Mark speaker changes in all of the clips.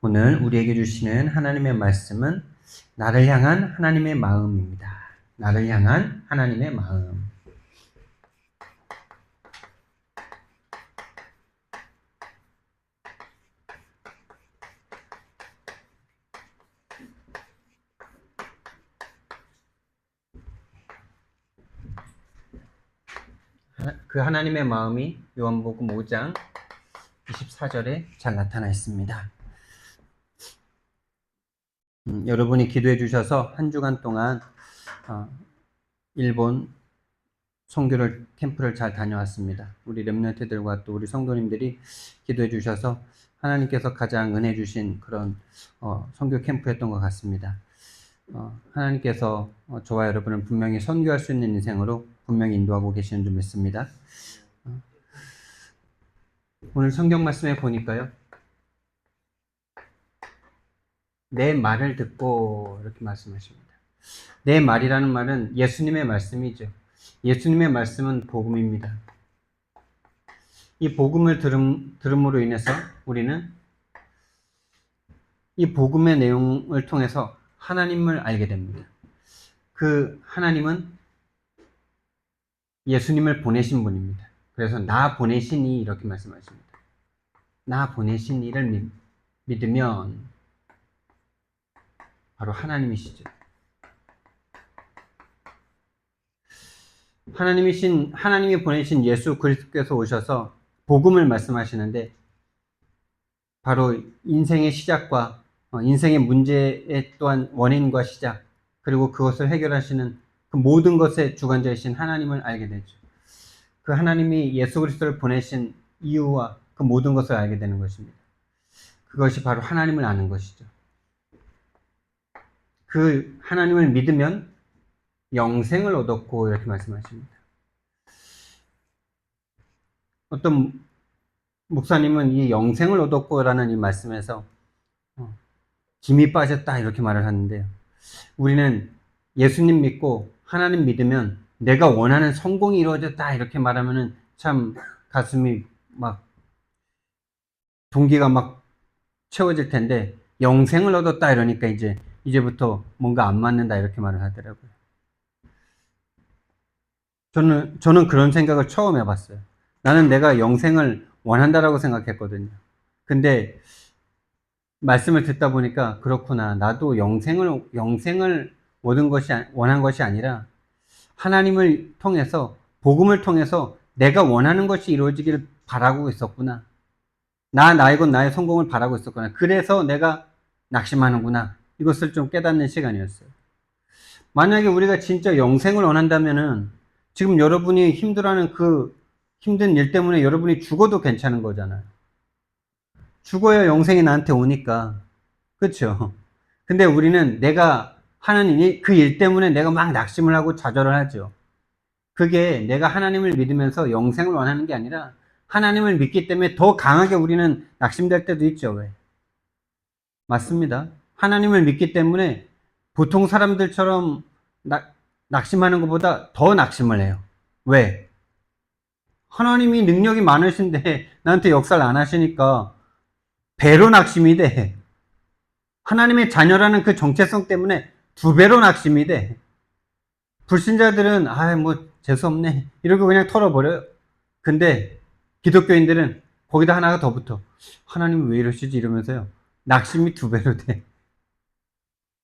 Speaker 1: 오늘 우리에게 주시는 하나님의 말씀은 나를 향한 하나님의 마음입니다. 나를 향한 하나님의 마음. 그 하나님의 마음이 요한복음 5장 24절에 잘 나타나 있습니다. 여러분이 기도해 주셔서 한 주간 동안 일본 선교를 캠프를 잘 다녀왔습니다. 우리 렘넌트들과 또 우리 성도님들이 기도해 주셔서 하나님께서 가장 은혜 주신 그런 선교 캠프였던 것 같습니다. 하나님께서 저와 여러분을 분명히 선교할 수 있는 인생으로 분명히 인도하고 계시는 줄 믿습니다. 오늘 성경 말씀에 보니까요, 내 말을 듣고 이렇게 말씀하십니다. 내 말이라는 말은 예수님의 말씀이죠. 예수님의 말씀은 복음입니다. 이 복음을 들음으로 인해서 우리는 이 복음의 내용을 통해서 하나님을 알게 됩니다. 그 하나님은 예수님을 보내신 분입니다. 그래서 나 보내신 이 이렇게 말씀하십니다. 나 보내신 이를 믿으면 바로 하나님이시죠. 하나님이 보내신 예수 그리스도께서 오셔서 복음을 말씀하시는데 바로 인생의 시작과 인생의 문제의 또한 원인과 시작, 그리고 그것을 해결하시는 그 모든 것의 주관자이신 하나님을 알게 되죠. 그 하나님이 예수 그리스도를 보내신 이유와 그 모든 것을 알게 되는 것입니다. 그것이 바로 하나님을 아는 것이죠. 그 하나님을 믿으면 영생을 얻었고 이렇게 말씀하십니다. 어떤 목사님은 이 영생을 얻었고라는 이 말씀에서 김이 빠졌다 이렇게 말을 하는데요. 우리는 예수님 믿고 하나님 믿으면 내가 원하는 성공이 이루어졌다 이렇게 말하면은 참 가슴이 막 동기가 막 채워질 텐데, 영생을 얻었다 이러니까 이제부터 뭔가 안 맞는다 이렇게 말을 하더라고요. 저는 그런 생각을 처음 해봤어요. 나는 내가 영생을 원한다라고 생각했거든요. 근데 말씀을 듣다 보니까 그렇구나. 나도 영생을 원한 것이 아니라 하나님을 통해서, 복음을 통해서 내가 원하는 것이 이루어지기를 바라고 있었구나. 나이고 나의 성공을 바라고 있었구나. 그래서 내가 낙심하는구나. 이것을 좀 깨닫는 시간이었어요. 만약에 우리가 진짜 영생을 원한다면은 지금 여러분이 힘들어하는 그 힘든 일 때문에 여러분이 죽어도 괜찮은 거잖아요. 죽어야 영생이 나한테 오니까. 그렇죠? 근데 우리는 내가 하나님이 그 일 때문에 내가 막 낙심을 하고 좌절을 하죠. 그게 내가 하나님을 믿으면서 영생을 원하는 게 아니라 하나님을 믿기 때문에 더 강하게 우리는 낙심될 때도 있죠. 왜? 맞습니다. 하나님을 믿기 때문에 보통 사람들처럼 낙심하는 것보다 더 낙심을 해요. 왜? 하나님이 능력이 많으신데 나한테 역사를 안 하시니까 배로 낙심이 돼. 하나님의 자녀라는 그 정체성 때문에 2배로 낙심이 돼. 불신자들은 뭐 재수없네 이러고 그냥 털어버려요. 근데 기독교인들은 거기다 하나가 더 붙어. 하나님이 왜 이러시지 이러면서요. 낙심이 2배로 돼.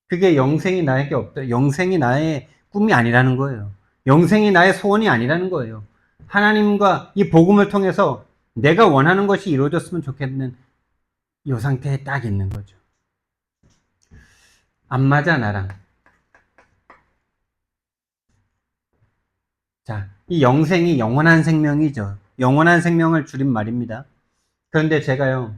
Speaker 1: 그게 영생이 나에게 없다. 영생이 나의 꿈이 아니라는 거예요. 영생이 나의 소원이 아니라는 거예요. 하나님과 이 복음을 통해서 내가 원하는 것이 이루어졌으면 좋겠는 이 상태에 딱 있는 거죠. 안 맞아 나랑. 자, 이 영생이 영원한 생명이죠. 영원한 생명을 줄인 말입니다. 그런데 제가요,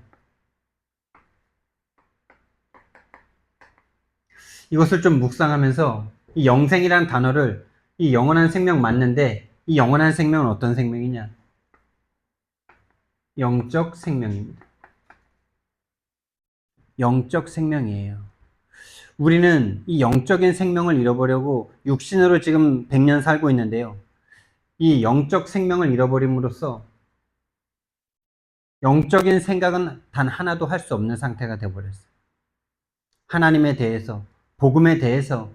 Speaker 1: 이것을 좀 묵상하면서 이 영생이라는 단어를, 이 영원한 생명 맞는데 이 영원한 생명은 어떤 생명이냐? 영적 생명입니다. 영적 생명이에요. 우리는 이 영적인 생명을 잃어버리고 육신으로 지금 100년 살고 있는데요. 이 영적 생명을 잃어버림으로써 영적인 생각은 단 하나도 할 수 없는 상태가 되어버렸어요. 하나님에 대해서, 복음에 대해서,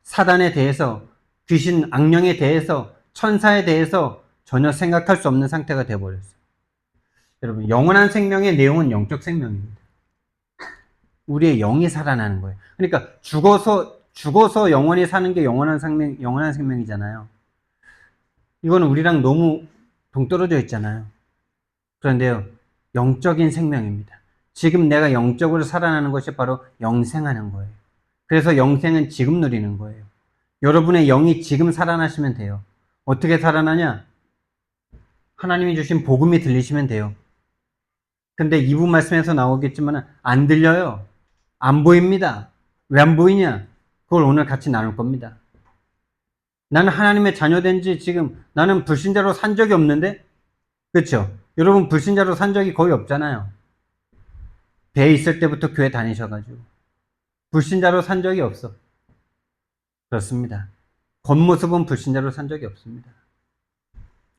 Speaker 1: 사단에 대해서, 귀신 악령에 대해서, 천사에 대해서 전혀 생각할 수 없는 상태가 되어버렸어요. 여러분, 영원한 생명의 내용은 영적 생명입니다. 우리의 영이 살아나는 거예요. 그러니까 죽어서 영원히 사는 게 영원한 생명이잖아요. 이거는 우리랑 너무 동떨어져 있잖아요. 그런데요, 영적인 생명입니다. 지금 내가 영적으로 살아나는 것이 바로 영생하는 거예요. 그래서 영생은 지금 누리는 거예요. 여러분의 영이 지금 살아나시면 돼요. 어떻게 살아나냐? 하나님이 주신 복음이 들리시면 돼요. 근데 2부 말씀에서 나오겠지만 안 들려요. 안 보입니다. 왜 안 보이냐? 그걸 오늘 같이 나눌 겁니다. 나는 하나님의 자녀된 지 지금 나는 불신자로 산 적이 없는데, 그렇죠? 여러분 불신자로 산 적이 거의 없잖아요. 배에 있을 때부터 교회 다니셔가지고 불신자로 산 적이 없어. 그렇습니다. 겉모습은 불신자로 산 적이 없습니다.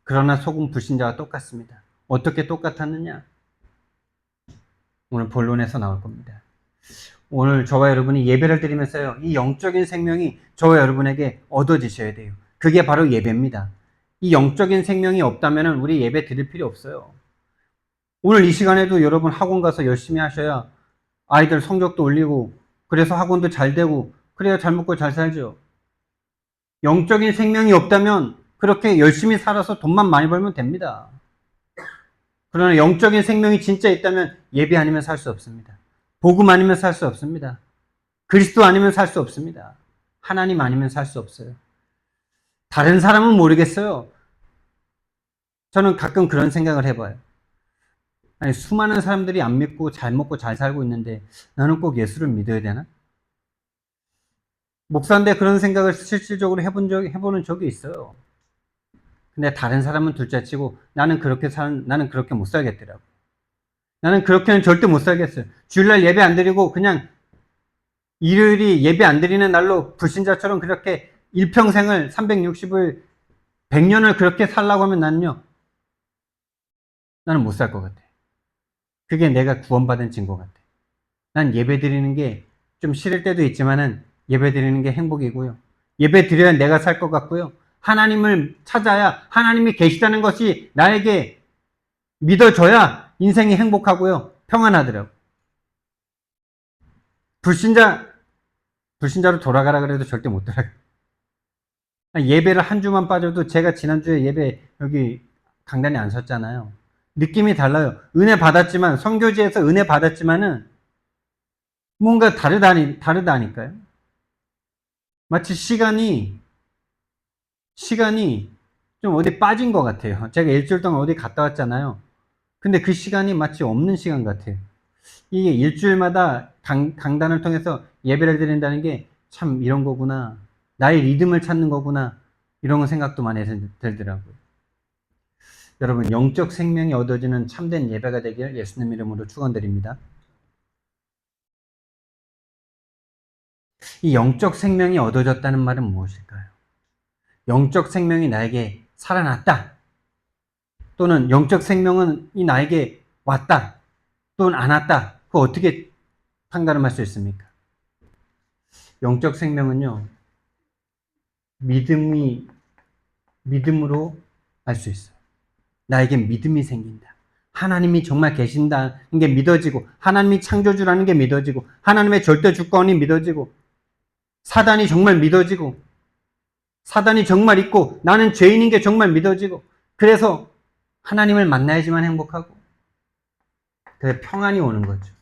Speaker 1: 그러나 속은 불신자와 똑같습니다. 어떻게 똑같았느냐? 오늘 본론에서 나올 겁니다. 오늘 저와 여러분이 예배를 드리면서요, 이 영적인 생명이 저와 여러분에게 얻어지셔야 돼요. 그게 바로 예배입니다. 이 영적인 생명이 없다면 우리 예배 드릴 필요 없어요. 오늘 이 시간에도 여러분 학원 가서 열심히 하셔야 아이들 성적도 올리고, 그래서 학원도 잘 되고, 그래야 잘 먹고 잘 살죠. 영적인 생명이 없다면 그렇게 열심히 살아서 돈만 많이 벌면 됩니다. 그러나 영적인 생명이 진짜 있다면 예배 아니면 살 수 없습니다. 복음 아니면 살 수 없습니다. 그리스도 아니면 살 수 없습니다. 하나님 아니면 살 수 없어요. 다른 사람은 모르겠어요. 저는 가끔 그런 생각을 해봐요. 아니, 수많은 사람들이 안 믿고 잘 먹고 잘 살고 있는데 나는 꼭 예수를 믿어야 되나? 목사인데 그런 생각을 실질적으로 해보는 적이 있어요. 근데 다른 사람은 둘째치고 나는 그렇게 못 살겠더라고. 나는 그렇게는 절대 못 살겠어요. 주일날 예배 안 드리고 그냥 일요일이 예배 안 드리는 날로 불신자처럼 그렇게 일평생을 360을 100년을 그렇게 살라고 하면 나는 못 살 것 같아. 그게 내가 구원받은 증거 같아. 난 예배 드리는 게 좀 싫을 때도 있지만은 예배 드리는 게 행복이고요. 예배 드려야 내가 살 것 같고요. 하나님을 찾아야 하나님이 계시다는 것이 나에게 믿어져야 인생이 행복하고요. 평안하더라고. 불신자로 돌아가라 그래도 절대 못 돌아가. 예배를 한 주만 빠져도 제가 지난주에 예배 여기 강단에 안 섰잖아요. 느낌이 달라요. 은혜 받았지만, 선교지에서 은혜 받았지만은 뭔가 다르다니까요. 마치 시간이 좀 어디 빠진 것 같아요. 제가 일주일 동안 어디 갔다 왔잖아요. 근데 그 시간이 마치 없는 시간 같아요. 이게 일주일마다 강단을 통해서 예배를 드린다는 게 참 이런 거구나. 나의 리듬을 찾는 거구나. 이런 생각도 많이 들더라고요. 여러분, 영적 생명이 얻어지는 참된 예배가 되길 예수님 이름으로 축원드립니다. 이 영적 생명이 얻어졌다는 말은 무엇일까요? 영적 생명이 나에게 살아났다. 또는 영적 생명은 이 나에게 왔다. 또는 안 왔다. 그거 어떻게 판가름할 수 있습니까? 영적 생명은요, 믿음으로 알 수 있어요. 나에게 믿음이 생긴다. 하나님이 정말 계신다는 게 믿어지고, 하나님이 창조주라는 게 믿어지고, 하나님의 절대 주권이 믿어지고, 사단이 정말 믿어지고, 사단이 정말 있고, 나는 죄인인 게 정말 믿어지고, 그래서 하나님을 만나야지만 행복하고, 그래서 평안이 오는 거죠.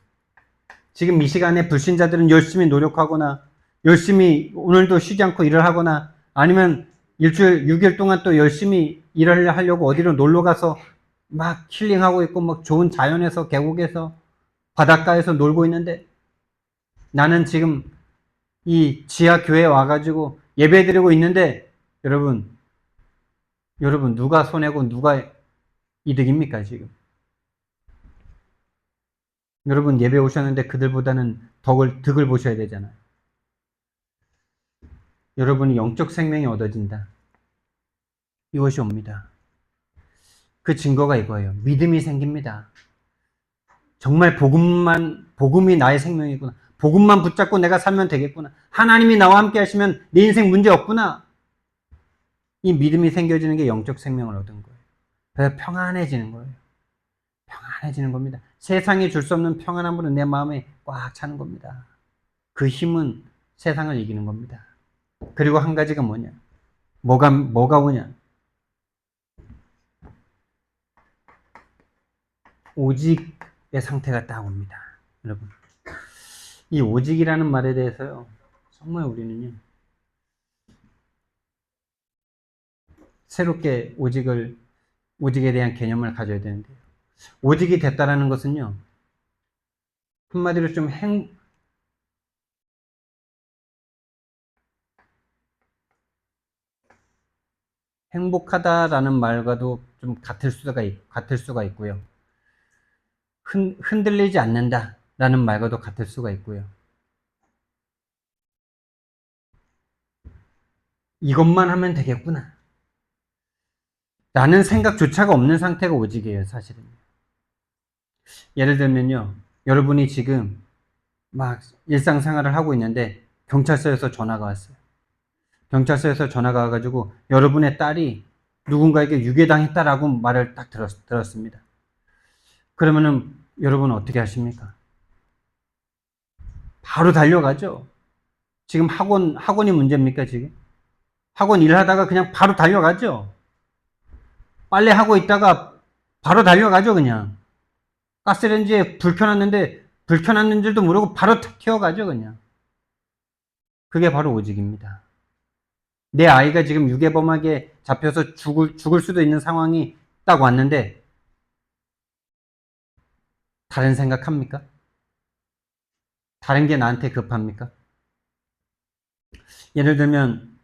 Speaker 1: 지금 이 시간에 불신자들은 열심히 노력하거나, 열심히 오늘도 쉬지 않고 일을 하거나, 아니면 일주일, 6일 동안 또 열심히 일을 하려고 어디로 놀러 가서 막 힐링하고 있고, 막 좋은 자연에서, 계곡에서, 바닷가에서 놀고 있는데, 나는 지금 이 지하 교회에 와가지고 예배 드리고 있는데, 여러분, 누가 손해고 누가 이득입니까, 지금? 여러분, 예배 오셨는데 그들보다는 득을 보셔야 되잖아요. 여러분이 영적 생명이 얻어진다. 이것이 옵니다. 그 증거가 이거예요. 믿음이 생깁니다. 정말 복음이 나의 생명이구나. 복음만 붙잡고 내가 살면 되겠구나. 하나님이 나와 함께 하시면 내 인생 문제 없구나. 이 믿음이 생겨지는 게 영적 생명을 얻은 거예요. 그래서 평안해지는 거예요. 평안해지는 겁니다. 세상이 줄 수 없는 평안함으로 내 마음에 꽉 차는 겁니다. 그 힘은 세상을 이기는 겁니다. 그리고 한 가지가 뭐냐? 뭐가 오냐? 오직의 상태가 딱 옵니다. 여러분. 이 오직이라는 말에 대해서요, 정말 우리는요, 새롭게 오직에 대한 개념을 가져야 되는데요. 오직이 됐다라는 것은요, 한마디로 좀 행복하다라는 말과도 좀 같을 수가 있고요. 흔들리지 않는다라는 말과도 같을 수가 있고요. 이것만 하면 되겠구나. 라는 생각조차가 없는 상태가 오직이에요, 사실은. 예를 들면요, 여러분이 지금 막 일상생활을 하고 있는데 경찰서에서 전화가 왔어요. 경찰서에서 전화가 와가지고 여러분의 딸이 누군가에게 유괴당했다라고 말을 딱 들었습니다. 그러면은 여러분은 어떻게 하십니까? 바로 달려가죠. 지금 학원이 문제입니까, 지금? 학원 일하다가 그냥 바로 달려가죠. 빨래 하고 있다가 바로 달려가죠, 그냥. 가스레인지에 불 켜놨는데 불 켜놨는 줄도 모르고 바로 튀어가죠, 그냥. 그게 바로 오직입니다. 내 아이가 지금 유괴범에게 잡혀서 죽을 수도 있는 상황이 딱 왔는데 다른 생각합니까? 다른 게 나한테 급합니까? 예를 들면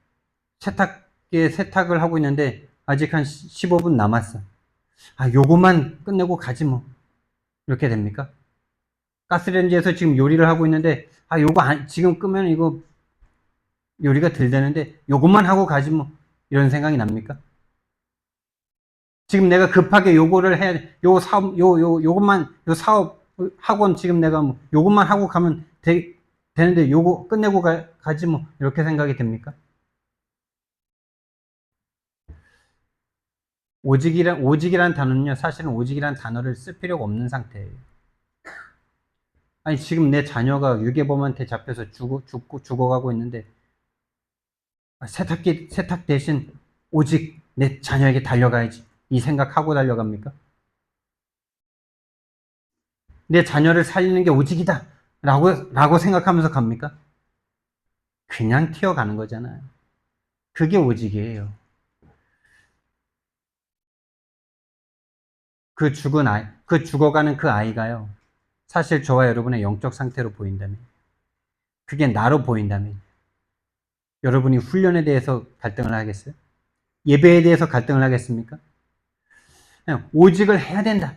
Speaker 1: 세탁을 하고 있는데 아직 한 15분 남았어. 아, 요거만 끝내고 가지 뭐. 이렇게 됩니까? 가스레인지에서 지금 요리를 하고 있는데 아, 지금 끄면 이거 요리가 덜 되는데 요것만 하고 가지 뭐. 이런 생각이 납니까? 지금 내가 급하게 요거를 해야 돼. 요 사업, 학원 지금 내가 뭐, 요것만 하고 가면 되는데 요거 끝내고 가지 뭐. 이렇게 생각이 됩니까? 오직이란 단어는요, 사실은 오직이란 단어를 쓸 필요가 없는 상태예요. 아니, 지금 내 자녀가 유괴범한테 잡혀서 죽어가고 있는데, 세탁 대신 오직 내 자녀에게 달려가야지. 이 생각하고 달려갑니까? 내 자녀를 살리는 게 오직이다. 라고 생각하면서 갑니까? 그냥 튀어가는 거잖아요. 그게 오직이에요. 그 죽어가는 그 아이가요. 사실 저와 여러분의 영적 상태로 보인다면, 그게 나로 보인다면, 여러분이 훈련에 대해서 갈등을 하겠어요? 예배에 대해서 갈등을 하겠습니까? 그냥 오직을 해야 된다.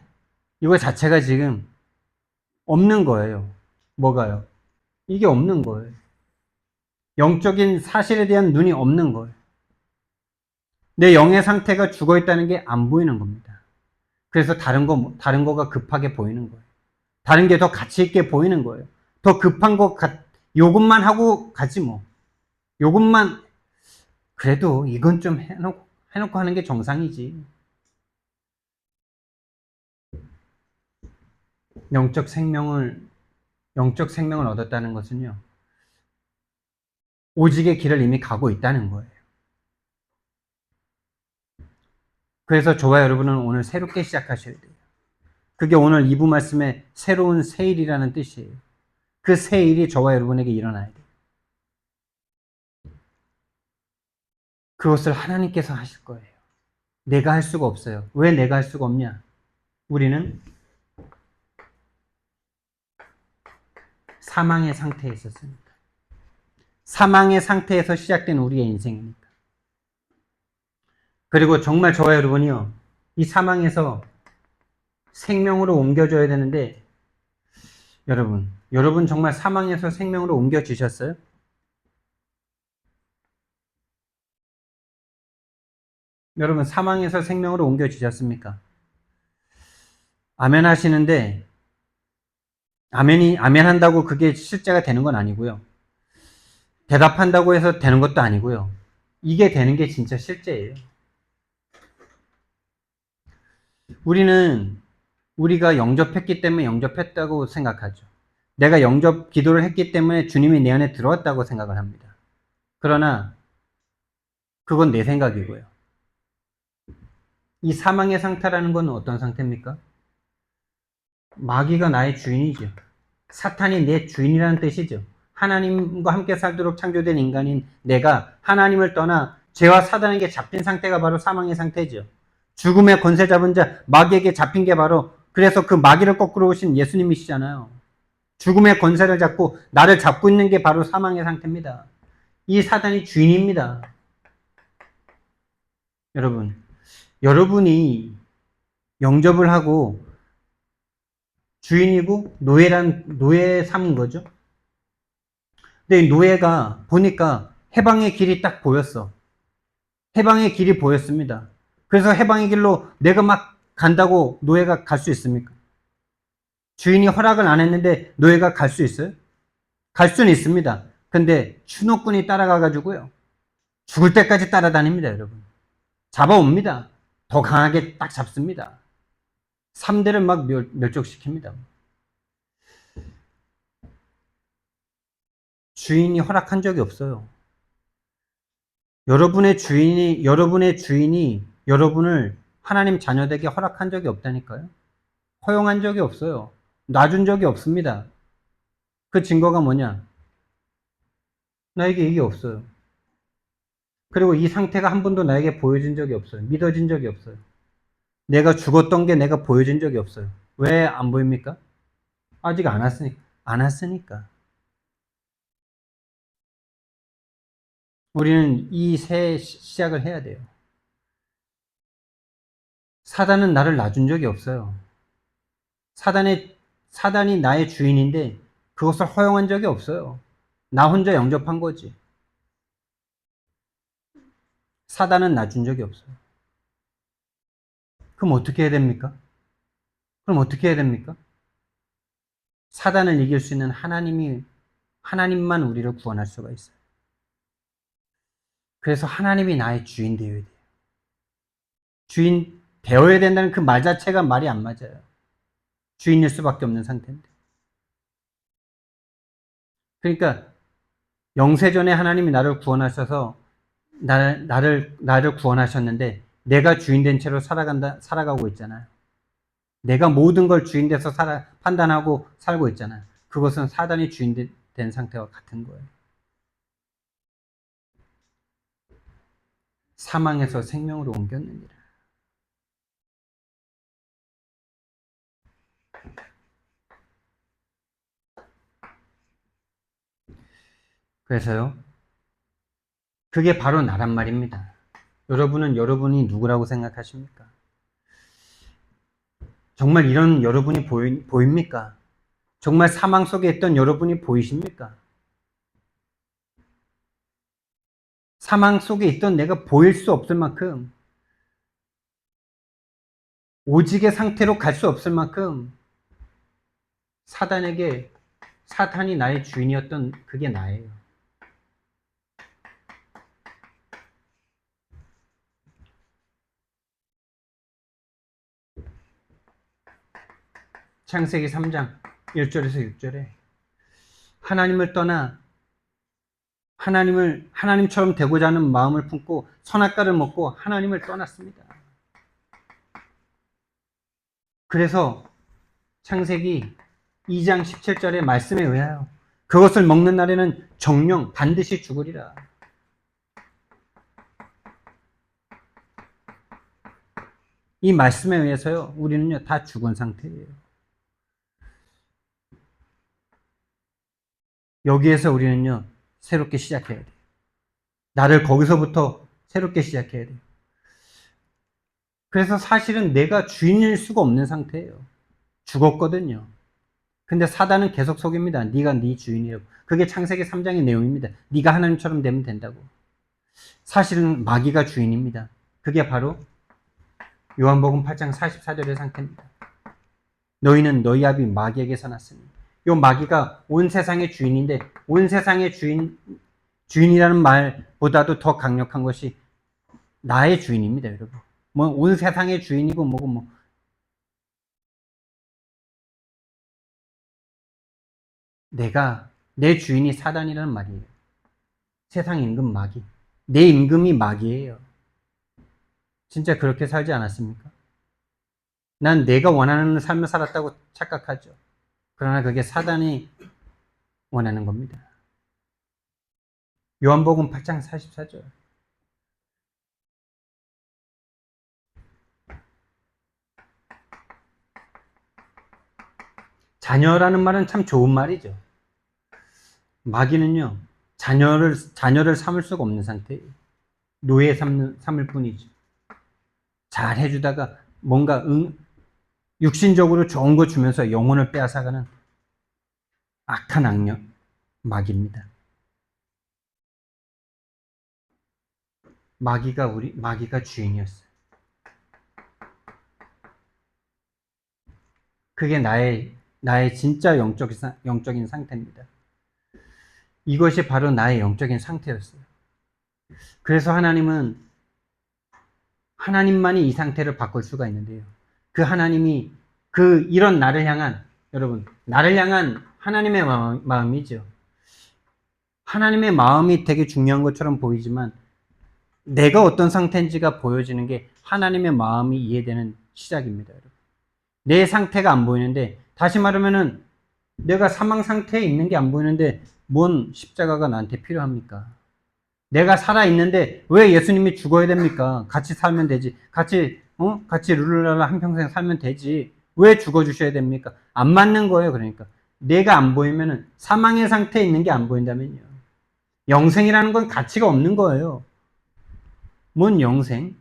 Speaker 1: 이거 자체가 지금 없는 거예요. 뭐가요? 이게 없는 거예요. 영적인 사실에 대한 눈이 없는 거예요. 내 영의 상태가 죽어 있다는 게 안 보이는 겁니다. 그래서 다른 거가 급하게 보이는 거예요. 다른 게 더 가치 있게 보이는 거예요. 더 급한 요것만 하고 가지 뭐. 요것만, 그래도 이건 좀 해놓고 하는 게 정상이지. 영적 생명을 얻었다는 것은요, 오직의 길을 이미 가고 있다는 거예요. 그래서 저와 여러분은 오늘 새롭게 시작하셔야 돼요. 그게 오늘 2부 말씀의 새로운 새일이라는 뜻이에요. 그 새일이 저와 여러분에게 일어나야 돼요. 그것을 하나님께서 하실 거예요. 내가 할 수가 없어요. 왜 내가 할 수가 없냐? 우리는 사망의 상태에 있었으니까. 사망의 상태에서 시작된 우리의 인생이니까. 그리고 정말 저와 여러분이요, 이 사망에서 생명으로 옮겨져야 되는데, 여러분 정말 사망에서 생명으로 옮겨지셨어요? 여러분 사망에서 생명으로 옮겨지셨습니까? 아멘 하시는데 아멘 한다고 그게 실제가 되는 건 아니고요. 대답한다고 해서 되는 것도 아니고요. 이게 되는 게 진짜 실제예요. 우리가 영접했기 때문에 영접했다고 생각하죠. 내가 영접 기도를 했기 때문에 주님이 내 안에 들어왔다고 생각을 합니다. 그러나 그건 내 생각이고요. 이 사망의 상태라는 건 어떤 상태입니까? 마귀가 나의 주인이죠. 사탄이 내 주인이라는 뜻이죠. 하나님과 함께 살도록 창조된 인간인 내가 하나님을 떠나 죄와 사단에게 잡힌 상태가 바로 사망의 상태죠. 죽음의 권세 잡은 자 마귀에게 잡힌 게 바로, 그래서 그 마귀를 거꾸로 오신 예수님이시잖아요. 죽음의 권세를 잡고 나를 잡고 있는 게 바로 사망의 상태입니다. 이 사단이 주인입니다. 여러분이 영접을 하고 주인이고 노예 삼은 거죠. 근데 이 노예가 보니까 해방의 길이 딱 보였어. 해방의 길이 보였습니다. 그래서 해방의 길로 내가 막 간다고 노예가 갈 수 있습니까? 주인이 허락을 안 했는데 노예가 갈 수 있어요? 갈 수는 있습니다. 근데 추노꾼이 따라가가지고요. 죽을 때까지 따라다닙니다, 여러분. 잡아옵니다. 더 강하게 딱 잡습니다. 3대를 막 멸족시킵니다. 주인이 허락한 적이 없어요. 여러분의 주인이 여러분을 하나님 자녀되게 허락한 적이 없다니까요. 허용한 적이 없어요. 놔준 적이 없습니다. 그 증거가 뭐냐? 나에게 이게 없어요. 그리고 이 상태가 한 번도 나에게 보여진 적이 없어요. 믿어진 적이 없어요. 내가 죽었던 게 내가 보여진 적이 없어요. 왜 안 보입니까? 아직 안 왔으니까. 우리는 이 새 시작을 해야 돼요. 사단은 나를 놔준 적이 없어요. 사단이 나의 주인인데 그것을 허용한 적이 없어요. 나 혼자 영접한 거지. 사단은 놔준 적이 없어요. 그럼 어떻게 해야 됩니까? 사단을 이길 수 있는 하나님만 우리를 구원할 수가 있어요. 그래서 하나님이 나의 주인 되어야 돼요. 주인 되어야 된다는 그 말 자체가 말이 안 맞아요. 주인일 수밖에 없는 상태인데. 그러니까 영세전에 하나님이 나를 구원하셔서 나를 구원하셨는데 내가 주인 된 채로 살아가고 있잖아요. 내가 모든 걸 주인 돼서 판단하고 살고 있잖아요. 그것은 사단이 주인 된 상태와 같은 거예요. 사망에서 생명으로 옮겼느니라. 그래서요, 그게 바로 나란 말입니다. 여러분은 여러분이 누구라고 생각하십니까? 정말 이런 여러분이 보입니까? 정말 사망 속에 있던 여러분이 보이십니까? 사망 속에 있던 내가 보일 수 없을 만큼, 오직의 상태로 갈 수 없을 만큼 사탄이 나의 주인이었던 그게 나예요. 창세기 3장 1절에서 6절에 하나님을 떠나 하나님처럼 되고자 하는 마음을 품고 선악과를 먹고 하나님을 떠났습니다. 그래서 창세기 2장 17절의 말씀에 의하여 그것을 먹는 날에는 정령 반드시 죽으리라. 이 말씀에 의해서요, 우리는요, 다 죽은 상태예요. 여기에서 우리는요, 새롭게 시작해야 돼요. 나를 거기서부터 새롭게 시작해야 돼요. 그래서 사실은 내가 주인일 수가 없는 상태예요. 죽었거든요. 근데 사단은 계속 속입니다. 네가 네 주인이라고. 그게 창세기 3장의 내용입니다. 네가 하나님처럼 되면 된다고. 사실은 마귀가 주인입니다. 그게 바로 요한복음 8장 44절의 상태입니다. 너희는 너희 아비 마귀에게서 났으니 요 마귀가 온 세상의 주인인데, 온 세상의 주인이라는 말보다도 더 강력한 것이 나의 주인입니다, 여러분. 뭐 온 세상의 주인이고 뭐고 뭐. 내 주인이 사단이라는 말이에요. 세상 임금 마귀. 내 임금이 마귀예요. 진짜 그렇게 살지 않았습니까? 난 내가 원하는 삶을 살았다고 착각하죠. 그러나 그게 사단이 원하는 겁니다. 요한복음 8장 44절. 자녀라는 말은 참 좋은 말이죠. 마귀는요, 자녀를 삼을 수가 없는 상태예요. 노예 삼을 뿐이죠. 잘 해주다가 뭔가 육신적으로 좋은 거 주면서 영혼을 빼앗아가는 악한 악령, 마귀입니다. 마귀가 주인이었어요. 그게 나의 진짜 영적인 상태입니다. 이것이 바로 나의 영적인 상태였어요. 그래서 하나님만이 이 상태를 바꿀 수가 있는데요. 그 하나님이 이런 여러분, 나를 향한 하나님의 마음이죠. 하나님의 마음이 되게 중요한 것처럼 보이지만 내가 어떤 상태인지가 보여지는 게 하나님의 마음이 이해되는 시작입니다, 여러분. 내 상태가 안 보이는데, 다시 말하면은 내가 사망 상태에 있는 게 안 보이는데 뭔 십자가가 나한테 필요합니까? 내가 살아있는데 왜 예수님이 죽어야 됩니까? 같이 살면 되지. 같이 룰루랄라 한평생 살면 되지. 왜 죽어주셔야 됩니까? 안 맞는 거예요, 그러니까. 내가 안 보이면은, 사망의 상태에 있는 게 안 보인다면요. 영생이라는 건 가치가 없는 거예요. 뭔 영생?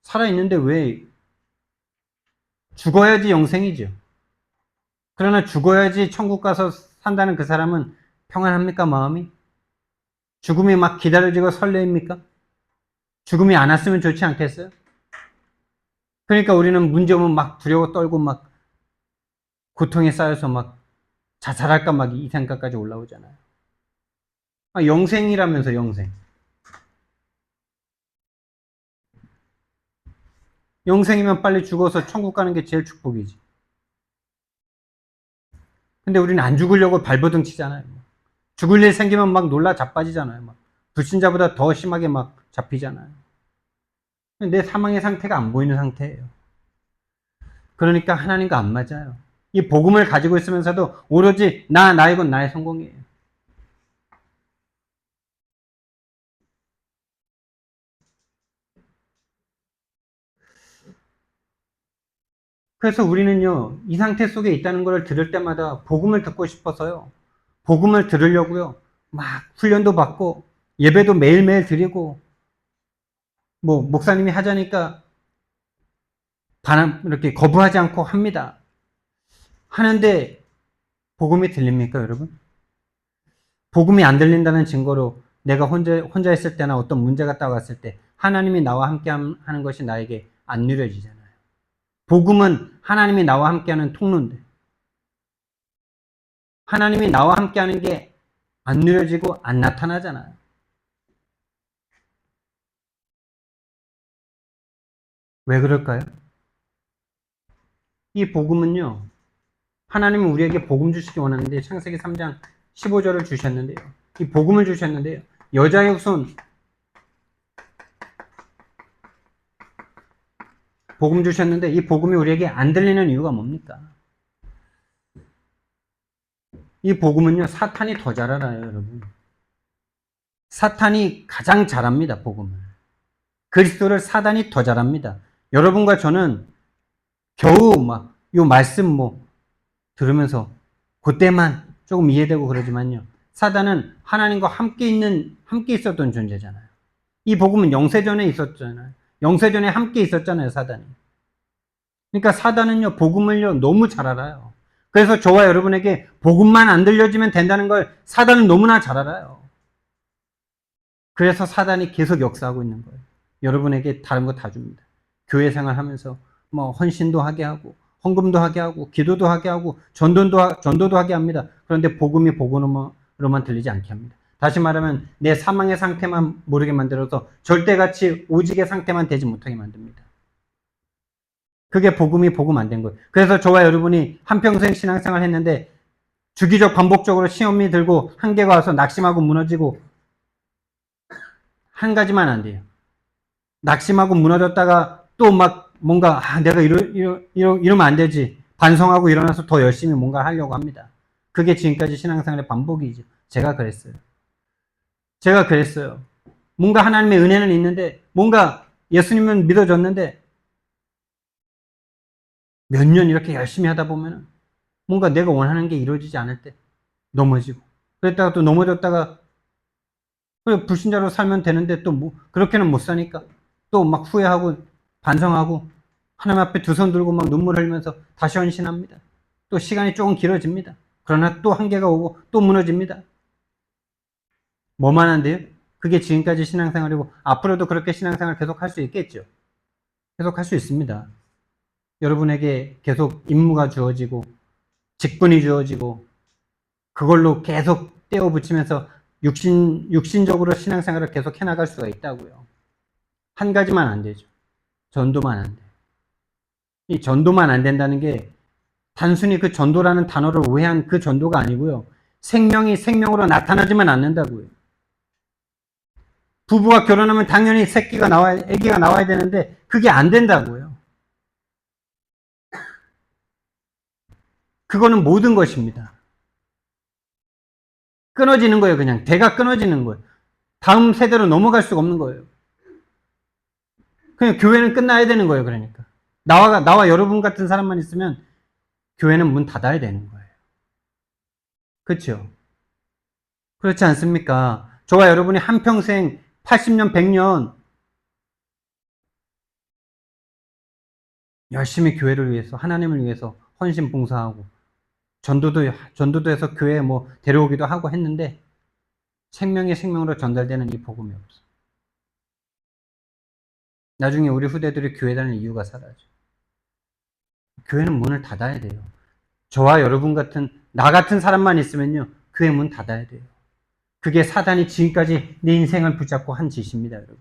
Speaker 1: 살아있는데 왜 죽어야지 영생이죠. 그러나 죽어야지 천국 가서 산다는 그 사람은 평안합니까, 마음이? 죽음이 막 기다려지고 설레입니까? 죽음이 안 왔으면 좋지 않겠어요? 그러니까 우리는 문제 오면 막 두려워 떨고 막 고통에 쌓여서 막 자살할까 막 이 생각까지 올라오잖아요. 영생이라면서 영생. 영생이면 빨리 죽어서 천국 가는 게 제일 축복이지. 근데 우리는 안 죽으려고 발버둥 치잖아요. 죽을 일 생기면 막 놀라 자빠지잖아요. 막 불신자보다 더 심하게 막 잡히잖아요. 내 사망의 상태가 안 보이는 상태예요. 그러니까 하나님과 안 맞아요. 이 복음을 가지고 있으면서도 오로지 나이건 나의 성공이에요. 그래서 우리는요, 이 상태 속에 있다는 걸 들을 때마다 복음을 듣고 싶어서요. 복음을 들으려고요. 막 훈련도 받고 예배도 매일매일 드리고 뭐 목사님이 하자니까 이렇게 거부하지 않고 합니다. 하는데 복음이 들립니까, 여러분? 복음이 안 들린다는 증거로 내가 혼자 있을 때나 어떤 문제가 따왔을 때 하나님이 나와 함께 하는 것이 나에게 안 누려지잖아요. 복음은 하나님이 나와 함께 하는 통로인데 하나님이 나와 함께 하는 게 안 누려지고 안 나타나잖아요. 왜 그럴까요? 이 복음은요, 하나님은 우리에게 복음 주시기 원하는데 창세기 3장 15절을 주셨는데요. 이 복음을 주셨는데요. 여자의 후손 복음 주셨는데 이 복음이 우리에게 안 들리는 이유가 뭡니까? 이 복음은요, 사탄이 더 잘 알아요, 여러분. 사탄이 가장 잘합니다, 복음을. 그리스도를 사단이 더 잘합니다. 여러분과 저는 겨우 요 말씀 들으면서 그때만 조금 이해되고 그러지만요. 사단은 하나님과 함께 있었던 존재잖아요. 이 복음은 영세전에 있었잖아요. 영세전에 함께 있었잖아요, 사단이. 그러니까 사단은요, 복음을요, 너무 잘 알아요. 그래서 저와 여러분에게 복음만 안 들려지면 된다는 걸 사단은 너무나 잘 알아요. 그래서 사단이 계속 역사하고 있는 거예요. 여러분에게 다른 거 다 줍니다. 교회 생활하면서 헌신도 하게 하고 헌금도 하게 하고 기도도 하게 하고 전도도 하게 합니다. 그런데 복음이 복음으로만 들리지 않게 합니다. 다시 말하면 내 사망의 상태만 모르게 만들어서 절대같이 오직의 상태만 되지 못하게 만듭니다. 그게 복음이 복음 안 된 거예요. 그래서 저와 여러분이 한평생 신앙생활 했는데 주기적 반복적으로 시험이 들고 한계가 와서 낙심하고 무너지고 한 가지만 안 돼요. 낙심하고 무너졌다가 또 막 뭔가 내가 이러면 안 되지. 반성하고 일어나서 더 열심히 뭔가 하려고 합니다. 그게 지금까지 신앙생활의 반복이죠. 제가 그랬어요. 뭔가 하나님의 은혜는 있는데 뭔가 예수님은 믿어졌는데 몇 년 이렇게 열심히 하다 보면 뭔가 내가 원하는 게 이루어지지 않을 때 넘어지고 그랬다가 또 넘어졌다가 불신자로 살면 되는데 또 뭐 그렇게는 못 사니까 또 막 후회하고 반성하고 하나님 앞에 두 손 들고 막 눈물 흘리면서 다시 헌신합니다. 또 시간이 조금 길어집니다. 그러나 또 한계가 오고 또 무너집니다. 뭐만 한데요? 그게 지금까지 신앙생활이고 앞으로도 그렇게 신앙생활 계속 할 수 있겠죠. 계속 할 수 있습니다. 여러분에게 계속 임무가 주어지고 직분이 주어지고 그걸로 계속 떼어 붙이면서 육신적으로 신앙생활을 계속 해나갈 수가 있다고요. 한 가지만 안 되죠. 전도만 안 돼요. 이 전도만 안 된다는 게 단순히 그 전도라는 단어를 오해한 그 전도가 아니고요. 생명이 생명으로 나타나지만 않는다고요. 부부가 결혼하면 당연히 아기가 나와야 되는데 그게 안 된다고요. 그거는 모든 것입니다. 끊어지는 거예요, 그냥. 대가 끊어지는 거예요. 다음 세대로 넘어갈 수가 없는 거예요. 그냥 교회는 끝나야 되는 거예요, 그러니까. 나와 여러분 같은 사람만 있으면 교회는 문 닫아야 되는 거예요. 그렇죠? 그렇지 않습니까? 저와 여러분이 한평생 80년, 100년 열심히 교회를 위해서, 하나님을 위해서 헌신 봉사하고 전도도 해서 교회에 뭐 데려오기도 하고 했는데 생명이 생명으로 전달되는 이 복음이 없어. 나중에 우리 후대들이 교회 다니는 이유가 사라져. 교회는 문을 닫아야 돼요. 저와 여러분 같은 나 같은 사람만 있으면요. 교회 문 닫아야 돼요. 그게 사단이 지금까지 내 인생을 붙잡고 한 짓입니다, 여러분.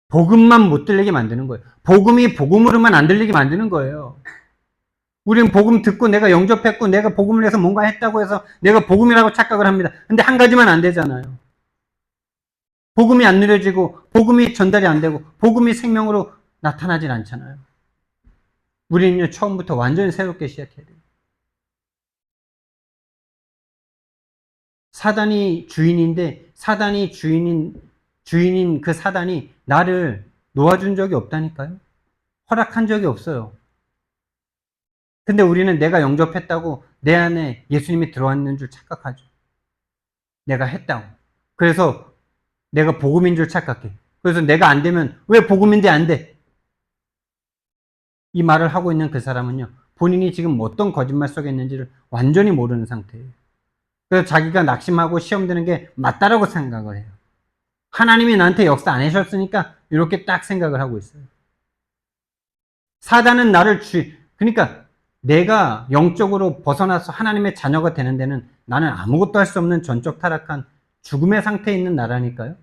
Speaker 1: 복음만 못 들리게 만드는 거예요. 복음이 복음으로만 안 들리게 만드는 거예요. 우리는 복음 듣고 내가 영접했고 내가 복음을 해서 뭔가 했다고 해서 내가 복음이라고 착각을 합니다. 근데 한 가지만 안 되잖아요. 복음이 안 누려지고 복음이 전달이 안 되고 복음이 생명으로 나타나질 않잖아요. 우리는요 처음부터 완전히 새롭게 시작해야 돼요. 사단이 주인인데 사단이 주인인 그 사단이 나를 놓아준 적이 없다니까요. 허락한 적이 없어요. 근데 우리는 내가 영접했다고 내 안에 예수님이 들어왔는 줄 착각하죠. 내가 했다고. 그래서 내가 복음인 줄 착각해. 그래서 내가 안 되면 왜 복음인데 안 돼? 이 말을 하고 있는 그 사람은요. 본인이 지금 어떤 거짓말 속에 있는지를 완전히 모르는 상태예요. 그래서 자기가 낙심하고 시험 드는 게 맞다라고 생각을 해요. 하나님이 나한테 역사 안 하셨으니까 이렇게 딱 생각을 하고 있어요. 사단은 그러니까 내가 영적으로 벗어나서 하나님의 자녀가 되는 데는 나는 아무것도 할 수 없는 전적 타락한 죽음의 상태에 있는 나라니까요.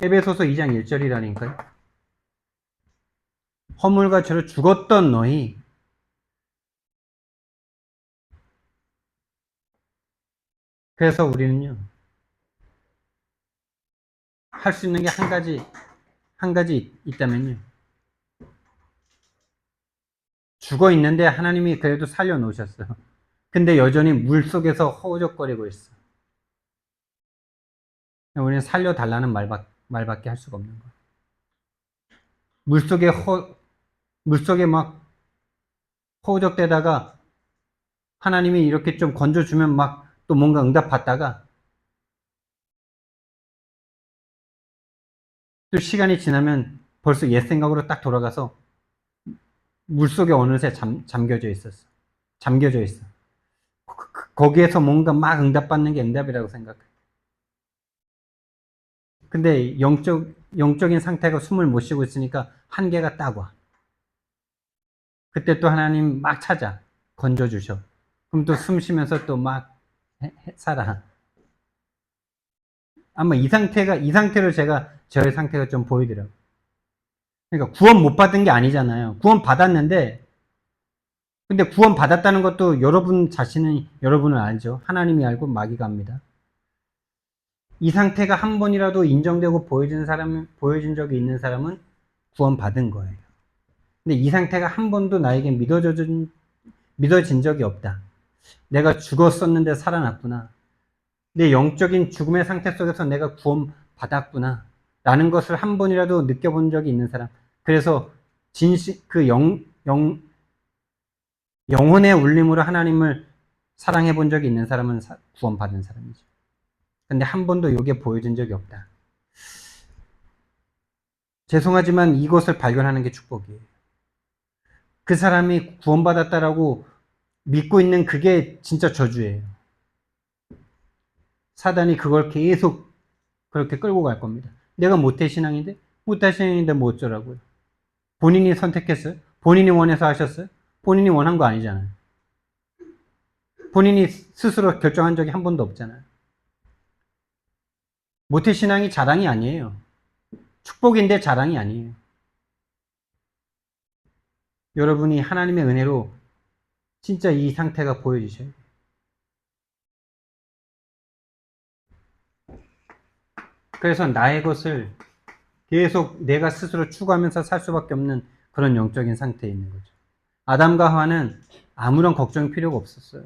Speaker 1: 에베소서 2장 1절이라니까요. 허물과 죄로 죽었던 너희 그래서 우리는요 할 수 있는 게 한 가지 있다면요 죽어 있는데 하나님이 그래도 살려 놓으셨어요. 근데 여전히 물 속에서 허우적거리고 있어. 우리는 살려달라는 말밖에 할 수가 없는 거예요. 물속에 막 허우적대다가 하나님이 이렇게 좀 건져주면 막 또 뭔가 응답받다가 또 시간이 지나면 벌써 옛 생각으로 딱 돌아가서 물속에 어느새 잠겨져 있었어. 잠겨져 있어. 거기에서 뭔가 막 응답받는 게 응답이라고 생각해. 근데 영적인 상태가 숨을 못 쉬고 있으니까 한계가 딱 와. 그때 또 하나님 막 찾아. 건져주셔. 그럼 또 숨 쉬면서 또 막 살아. 아마 이 상태로 제가 저의 상태가 좀 보이더라고요. 그러니까 구원 못 받은 게 아니잖아요. 구원 받았는데, 근데 구원 받았다는 것도 여러분은 알죠. 하나님이 알고 마귀가 압니다. 이 상태가 한 번이라도 인정되고 보여진 적이 있는 사람은 구원 받은 거예요. 근데 이 상태가 한 번도 나에게 믿어진 적이 없다. 내가 죽었었는데 살아났구나. 내 영적인 죽음의 상태 속에서 내가 구원 받았구나. 라는 것을 한 번이라도 느껴본 적이 있는 사람. 그래서 영혼의 울림으로 하나님을 사랑해 본 적이 있는 사람은 구원 받은 사람이죠. 근데 한 번도 이게 보여진 적이 없다. 죄송하지만 이것을 발견하는 게 축복이에요. 그 사람이 구원받았다라고 믿고 있는 그게 진짜 저주예요. 사단이 그걸 계속 그렇게 끌고 갈 겁니다. 내가 모태신앙인데 뭐 어쩌라고요. 본인이 선택했어요? 본인이 원해서 하셨어요? 본인이 원한 거 아니잖아요. 본인이 스스로 결정한 적이 한 번도 없잖아요. 모태신앙이 자랑이 아니에요. 축복인데 자랑이 아니에요. 여러분이 하나님의 은혜로 진짜 이 상태가 보여지셔야 돼요. 그래서 나의 것을 계속 내가 스스로 추구하면서 살 수밖에 없는 그런 영적인 상태에 있는 거죠. 아담과 하와는 아무런 걱정이 필요가 없었어요.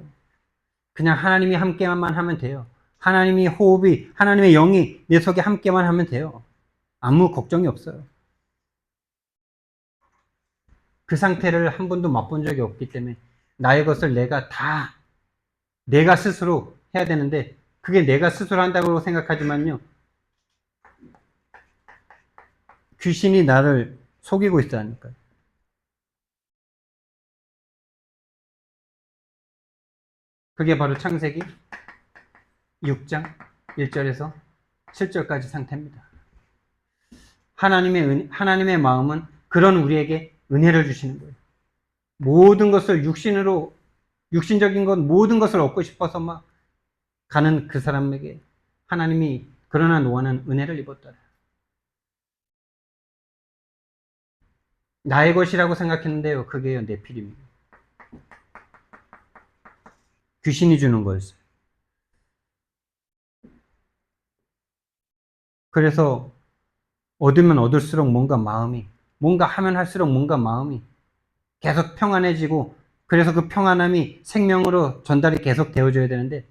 Speaker 1: 그냥 하나님이 함께만 하면 돼요. 하나님의 영이 내 속에 함께만 하면 돼요. 아무 걱정이 없어요. 그 상태를 한 번도 맛본 적이 없기 때문에 나의 것을 내가 스스로 해야 되는데 그게 내가 스스로 한다고 생각하지만요. 귀신이 나를 속이고 있다니까요. 그게 바로 창세기 6장 1절에서 7절까지 상태입니다. 하나님의 마음은 그런 우리에게 은혜를 주시는 거예요. 모든 것을 육신적인 것 모든 것을 얻고 싶어서 막 가는 그 사람에게 하나님이 그러나 너는 은혜를 입었더라. 나의 것이라고 생각했는데요. 그게요, 네피림입니다. 귀신이 주는 거였어요. 그래서 얻으면 얻을수록 뭔가 하면 할수록 뭔가 마음이 계속 평안해지고, 그래서 그 평안함이 생명으로 전달이 계속 되어줘야 되는데,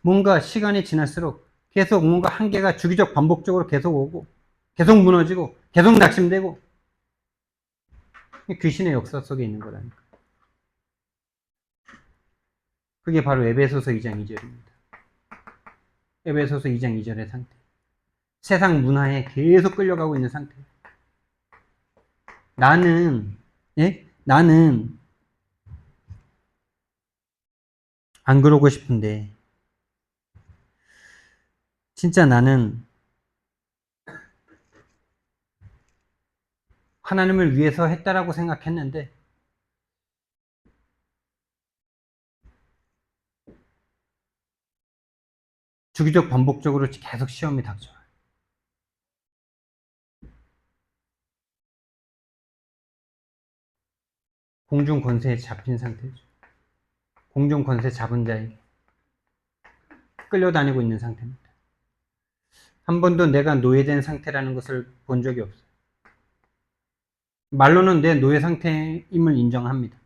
Speaker 1: 뭔가 시간이 지날수록 계속 뭔가 한계가 주기적 반복적으로 계속 오고, 계속 무너지고, 계속 낙심되고, 귀신의 역사 속에 있는 거라니까. 그게 바로 에베소서 2장 2절입니다. 에베소서 2장 2절의 상태. 세상 문화에 계속 끌려가고 있는 상태. 나는 안 그러고 싶은데, 진짜 나는 하나님을 위해서 했다라고 생각했는데, 주기적 반복적으로 계속 시험이 닥쳐요. 공중 권세에 잡힌 상태죠. 공중 권세 잡은 자에게 끌려다니고 있는 상태입니다. 한 번도 내가 노예된 상태라는 것을 본 적이 없어요. 말로는 내 노예 상태임을 인정합니다.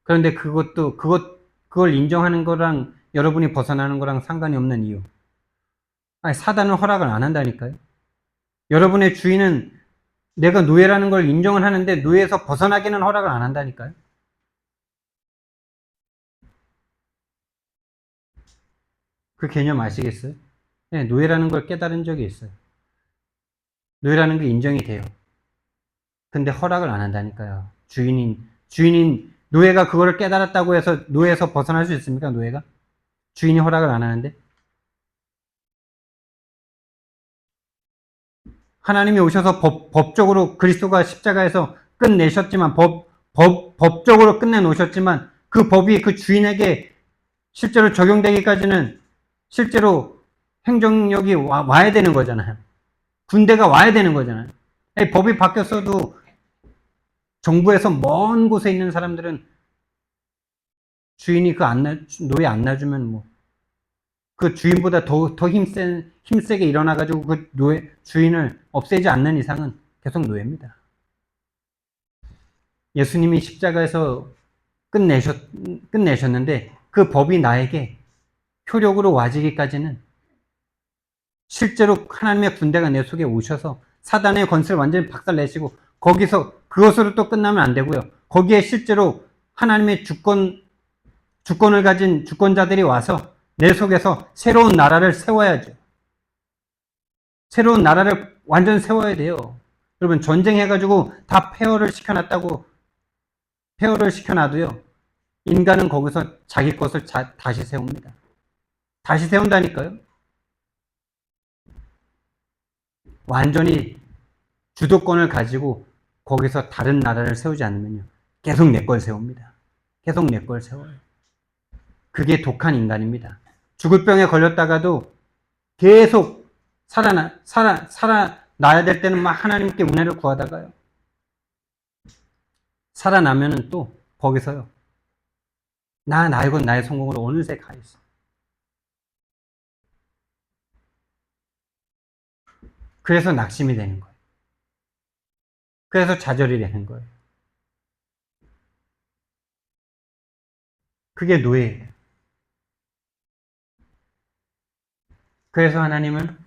Speaker 1: 그런데 그걸 인정하는 거랑 여러분이 벗어나는 거랑 상관이 없는 이유. 사단은 허락을 안 한다니까요. 여러분의 주인은 내가 노예라는 걸 인정을 하는데 노예에서 벗어나기는 허락을 안 한다니까요. 그 개념 아시겠어요? 네, 노예라는 걸 깨달은 적이 있어요. 노예라는 게 인정이 돼요. 근데 허락을 안 한다니까요. 노예가 그거를 깨달았다고 해서 노예에서 벗어날 수 있습니까? 노예가? 주인이 허락을 안 하는데? 하나님이 오셔서 법적으로 그리스도가 십자가에서 끝내셨지만, 법적으로 끝내놓으셨지만, 그 법이 그 주인에게 실제로 적용되기까지는 실제로 행정력이 와야 되는 거잖아요. 군대가 와야 되는 거잖아요. 법이 바뀌었어도 정부에서 먼 곳에 있는 사람들은 주인이 노예 안 놔주면 그 주인보다 더 힘세게 일어나가지고 그 주인을 없애지 않는 이상은 계속 노예입니다. 예수님이 십자가에서 끝내셨는데 그 법이 나에게 효력으로 와지기까지는 실제로 하나님의 군대가 내 속에 오셔서 사단의 권세를 완전히 박살내시고 거기서 그것으로 또 끝나면 안 되고요. 거기에 실제로 하나님의 주권을 가진 주권자들이 와서 내 속에서 새로운 나라를 세워야죠. 새로운 나라를 완전 세워야 돼요. 여러분, 전쟁해가지고 다 폐허를 시켜놔도요. 인간은 거기서 자기 것을 다시 세웁니다. 다시 세운다니까요. 완전히 주도권을 가지고 거기서 다른 나라를 세우지 않으면요. 계속 내 걸 세웁니다. 계속 내 걸 세워요. 그게 독한 인간입니다. 죽을 병에 걸렸다가도 계속 살아나야 될 때는 막 하나님께 은혜를 구하다가요. 살아나면은 또 거기서요. 나의 성공으로 어느새 가 있어. 그래서 낙심이 되는 거예요. 그래서 좌절이 되는 거예요. 그게 노예예요. 그래서 하나님은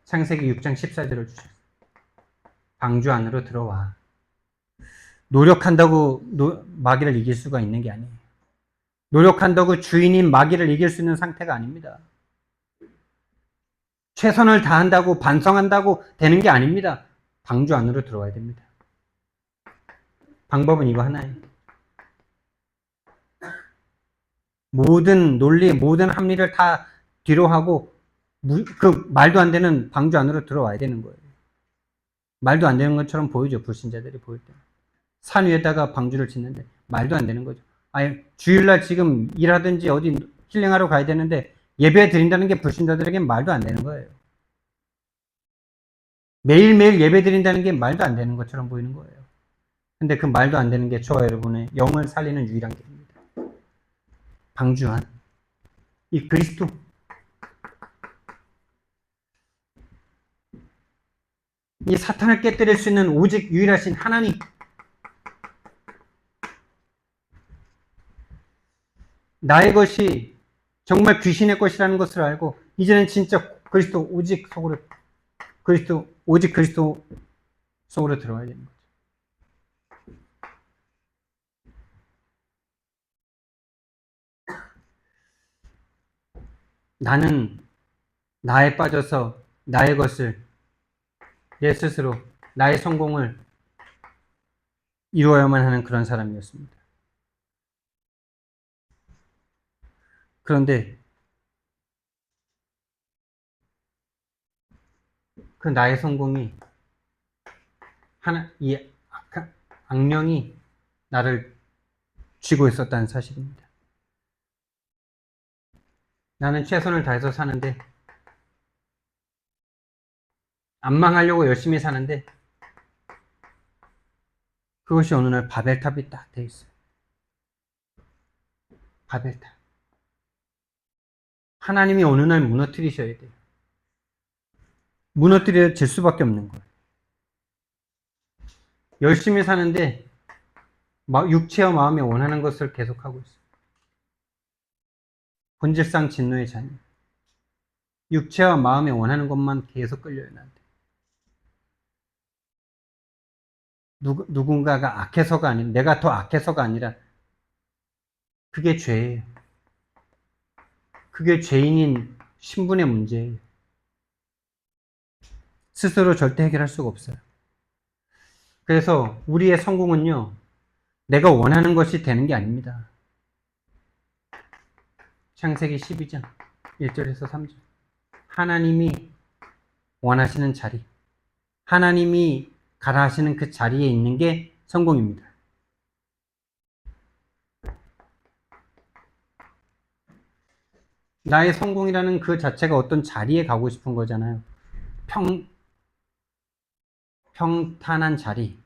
Speaker 1: 창세기 6장 14절을 주셨어요. 방주 안으로 들어와. 노력한다고 마귀를 이길 수가 있는 게 아니에요. 노력한다고 주인인 마귀를 이길 수 있는 상태가 아닙니다. 최선을 다한다고 반성한다고 되는 게 아닙니다. 방주 안으로 들어와야 됩니다. 방법은 이거 하나예요. 모든 논리, 모든 합리를 다 뒤로 하고 그 말도 안 되는 방주 안으로 들어와야 되는 거예요. 말도 안 되는 것처럼 보이죠. 불신자들이 보일 때. 산 위에다가 방주를 짓는데 말도 안 되는 거죠. 아니, 주일날 지금 일하든지 어디 힐링하러 가야 되는데 예배 드린다는 게 불신자들에겐 말도 안 되는 거예요. 매일매일 예배 드린다는 게 말도 안 되는 것처럼 보이는 거예요. 근데 그 말도 안 되는 게 저와 여러분의 영을 살리는 유일한 길입니다. 방주한 이 그리스도, 이 사탄을 깨뜨릴 수 있는 오직 유일하신 하나님, 나의 것이 정말 귀신의 것이라는 것을 알고 이제는 진짜 오직 그리스도 속으로 들어와야 되는 거죠. 나는 나에 빠져서 나의 것을, 내 스스로 나의 성공을 이루어야만 하는 그런 사람이었습니다. 그런데 그 나의 성공이 이 악령이 나를 쥐고 있었다는 사실입니다. 나는 최선을 다해서 사는데, 안 망하려고 열심히 사는데, 그것이 어느 날 바벨탑이 딱 돼 있어요. 바벨탑. 하나님이 어느 날 무너뜨리셔야 돼요. 무너뜨려질 수밖에 없는 거예요. 열심히 사는데 육체와 마음이 원하는 것을 계속하고 있어요. 본질상 진노의 자녀. 육체와 마음이 원하는 것만 계속 끌려요, 나한테. 누군가가 악해서가 아니라, 내가 더 악해서가 아니라, 그게 죄예요. 그게 죄인인 신분의 문제예요. 스스로 절대 해결할 수가 없어요. 그래서 우리의 성공은요, 내가 원하는 것이 되는 게 아닙니다. 창세기 12장 1절에서 3절. 하나님이 원하시는 자리, 하나님이 가라 하시는 그 자리에 있는 게 성공입니다. 나의 성공이라는 그 자체가 어떤 자리에 가고 싶은 거잖아요. 평탄한 자리,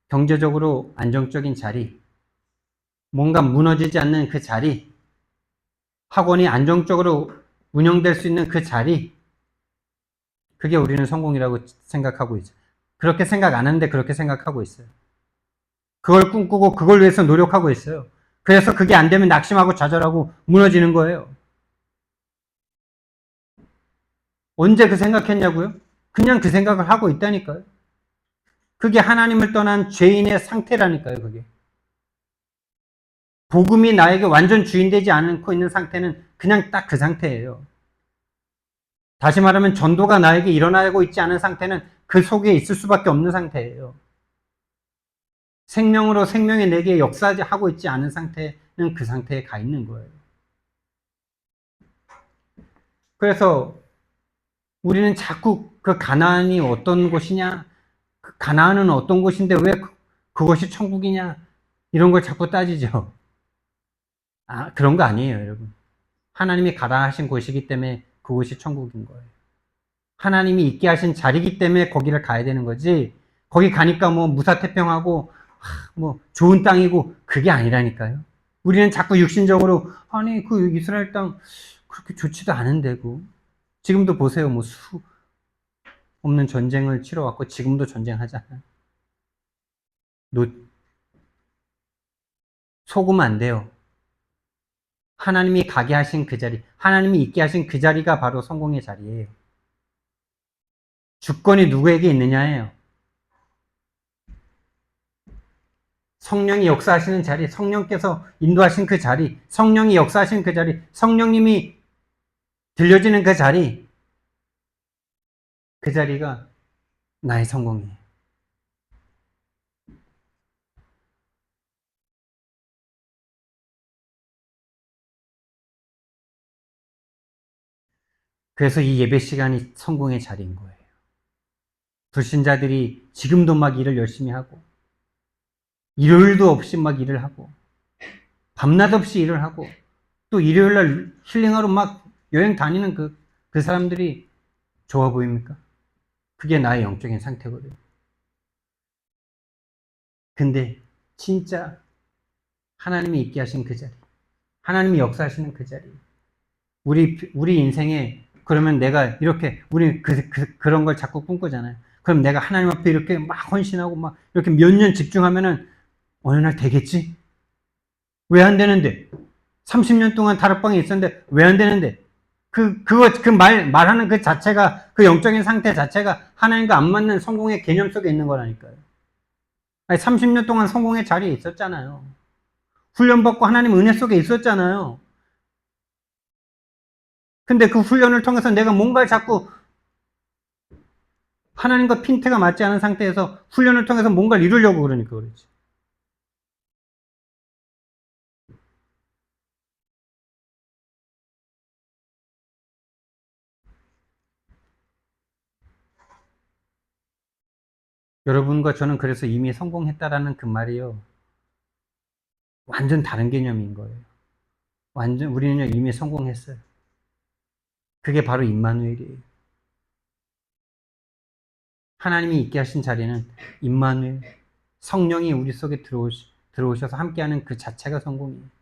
Speaker 1: 경제적으로 안정적인 자리, 뭔가 무너지지 않는 그 자리, 학원이 안정적으로 운영될 수 있는 그 자리, 그게 우리는 성공이라고 생각하고 있어요. 그렇게 생각 안 하는데 그렇게 생각하고 있어요. 그걸 꿈꾸고 그걸 위해서 노력하고 있어요. 그래서 그게 안 되면 낙심하고 좌절하고 무너지는 거예요. 언제 그 생각했냐고요? 그냥 그 생각을 하고 있다니까요. 그게 하나님을 떠난 죄인의 상태라니까요, 그게. 복음이 나에게 완전 주인되지 않고 있는 상태는 그냥 딱 그 상태예요. 다시 말하면 전도가 나에게 일어나고 있지 않은 상태는 그 속에 있을 수밖에 없는 상태예요. 생명으로 생명이 내게 역사하고 있지 않은 상태는 그 상태에 가 있는 거예요. 그래서 우리는 자꾸 그 가나안이 어떤 곳이냐, 그 가나안은 어떤 곳인데 왜 그것이 천국이냐, 이런 걸 자꾸 따지죠. 그런 거 아니에요, 여러분. 하나님이 가라 하신 곳이기 때문에 그곳이 천국인 거예요. 하나님이 있게 하신 자리이기 때문에 거기를 가야 되는 거지, 거기 가니까 뭐 무사태평하고 뭐 좋은 땅이고 그게 아니라니까요. 우리는 자꾸 육신적으로 아니 그 이스라엘 땅 그렇게 좋지도 않은데고, 지금도 보세요. 뭐 수 없는 전쟁을 치러왔고 지금도 전쟁하잖아요. 속으면 안 돼요. 하나님이 가게 하신 그 자리, 하나님이 있게 하신 그 자리가 바로 성공의 자리예요. 주권이 누구에게 있느냐예요. 성령이 역사하시는 자리, 성령께서 인도하신 그 자리, 성령이 역사하신 그 자리, 성령님이 들려지는 그 자리, 그 자리가 나의 성공이에요. 그래서 이 예배 시간이 성공의 자리인 거예요. 불신자들이 지금도 막 일을 열심히 하고, 일요일도 없이 막 일을 하고, 밤낮 없이 일을 하고, 또 일요일날 힐링하러 막 여행 다니는 그 사람들이 좋아 보입니까? 그게 나의 영적인 상태거든요. 근데 진짜 하나님이 있게 하신 그 자리, 하나님이 역사하시는 그 자리, 우리 인생에, 그러면 내가 이렇게, 우리 그런 걸 자꾸 꿈꾸잖아요. 그럼 내가 하나님 앞에 이렇게 막 헌신하고 막 이렇게 몇 년 집중하면은 어느 날 되겠지? 왜 안 되는데? 30년 동안 다락방에 있었는데 왜 안 되는데? 말하는 그 자체가, 그 영적인 상태 자체가 하나님과 안 맞는 성공의 개념 속에 있는 거라니까요. 아니, 30년 동안 성공의 자리에 있었잖아요. 훈련받고 하나님 은혜 속에 있었잖아요. 근데 그 훈련을 통해서 내가 뭔가를 자꾸 하나님과 핀트가 맞지 않은 상태에서 훈련을 통해서 뭔가를 이루려고 그러니까 그렇지. 여러분과 저는 그래서 이미 성공했다라는 그 말이요, 완전 다른 개념인 거예요. 완전 우리는요 이미 성공했어요. 그게 바로 임마누엘이에요. 하나님이 있게 하신 자리는 임마누엘, 성령이 우리 속에 들어오셔서 함께하는 그 자체가 성공이에요.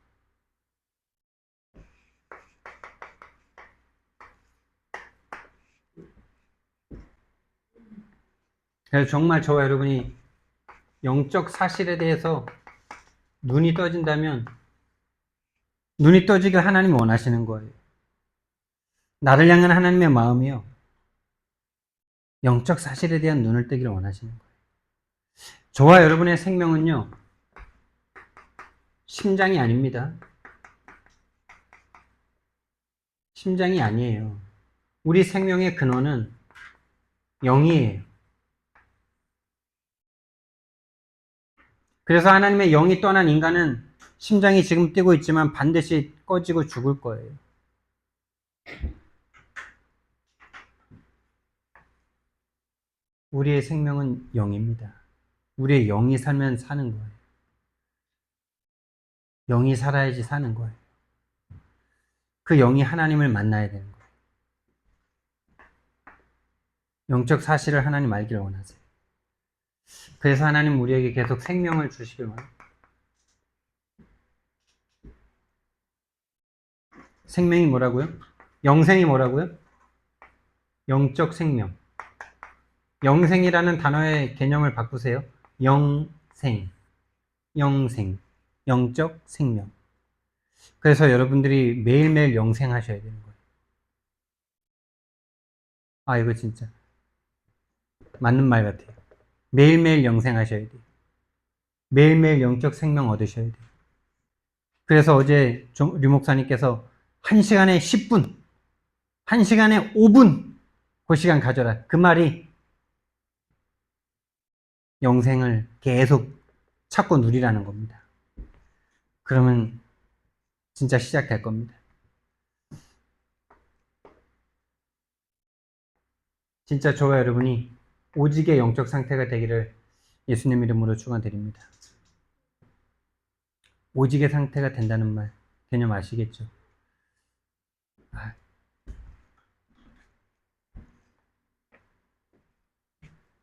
Speaker 1: 그래서 정말 저와 여러분이 영적 사실에 대해서 눈이 떠진다면, 눈이 떠지길 하나님이 원하시는 거예요. 나를 향한 하나님의 마음이요, 영적 사실에 대한 눈을 뜨기를 원하시는 거예요. 저와 여러분의 생명은요, 심장이 아닙니다. 심장이 아니에요. 우리 생명의 근원은 영이에요. 그래서 하나님의 영이 떠난 인간은 심장이 지금 뛰고 있지만 반드시 꺼지고 죽을 거예요. 우리의 생명은 영입니다. 우리의 영이 살면 사는 거예요. 영이 살아야지 사는 거예요. 그 영이 하나님을 만나야 되는 거예요. 영적 사실을 하나님 알기를 원하세요. 그래서 하나님 우리에게 계속 생명을 주시길 원합니다. 생명이 뭐라고요? 영생이 뭐라고요? 영적 생명. 영생이라는 단어의 개념을 바꾸세요. 영생, 영생, 영적 생명. 그래서 여러분들이 매일매일 영생하셔야 되는 거예요. 아, 이거 진짜 맞는 말 같아요. 매일매일 영생하셔야 돼요. 매일매일 영적 생명 얻으셔야 돼요. 그래서 어제 류 목사님께서 1시간에 10분, 1시간에 5분 그 시간 가져라. 그 말이 영생을 계속 찾고 누리라는 겁니다. 그러면 진짜 시작될 겁니다. 진짜 저와 여러분이 오직의 영적 상태가 되기를 예수님 이름으로 축원드립니다. 오직의 상태가 된다는 말 개념 아시겠죠?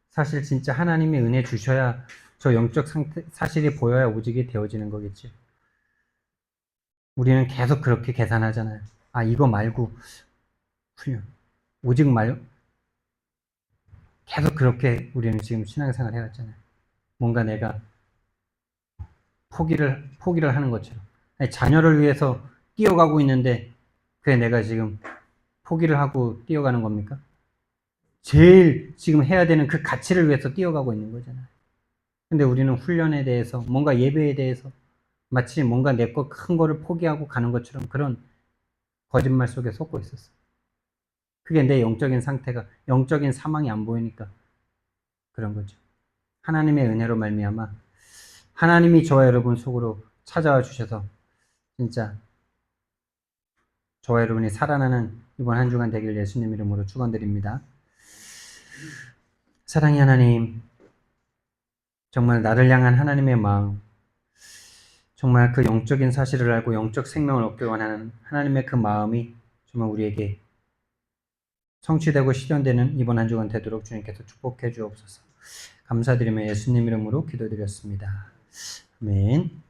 Speaker 1: 사실 진짜 하나님의 은혜 주셔야 저 영적 상태 사실이 보여야 오직이 되어지는 거겠죠. 우리는 계속 그렇게 계산하잖아요. 아, 이거 말고 훈련. 오직 말고 계속 그렇게 우리는 지금 신앙생활 해왔잖아요. 뭔가 내가 포기를 하는 것처럼. 아니, 자녀를 위해서 뛰어가고 있는데 그게 내가 지금 포기를 하고 뛰어가는 겁니까? 제일 지금 해야 되는 그 가치를 위해서 뛰어가고 있는 거잖아요. 근데 우리는 훈련에 대해서, 뭔가 예배에 대해서 마치 뭔가 내 거 큰 거를 포기하고 가는 것처럼 그런 거짓말 속에 속고 있었어. 그게 내 영적인 상태가, 영적인 사망이 안 보이니까 그런 거죠. 하나님의 은혜로 말미암아 하나님이 저와 여러분 속으로 찾아와 주셔서 진짜 저와 여러분이 살아나는 이번 한 주간 되길 예수님 이름으로 축원드립니다. 사랑의 하나님, 정말 나를 향한 하나님의 마음, 정말 그 영적인 사실을 알고 영적 생명을 얻기 원하는 하나님의 그 마음이 정말 우리에게 성취되고 실현되는 이번 한 주간 되도록 주님께서 축복해 주옵소서. 감사드리며 예수님 이름으로 기도드렸습니다. 아멘.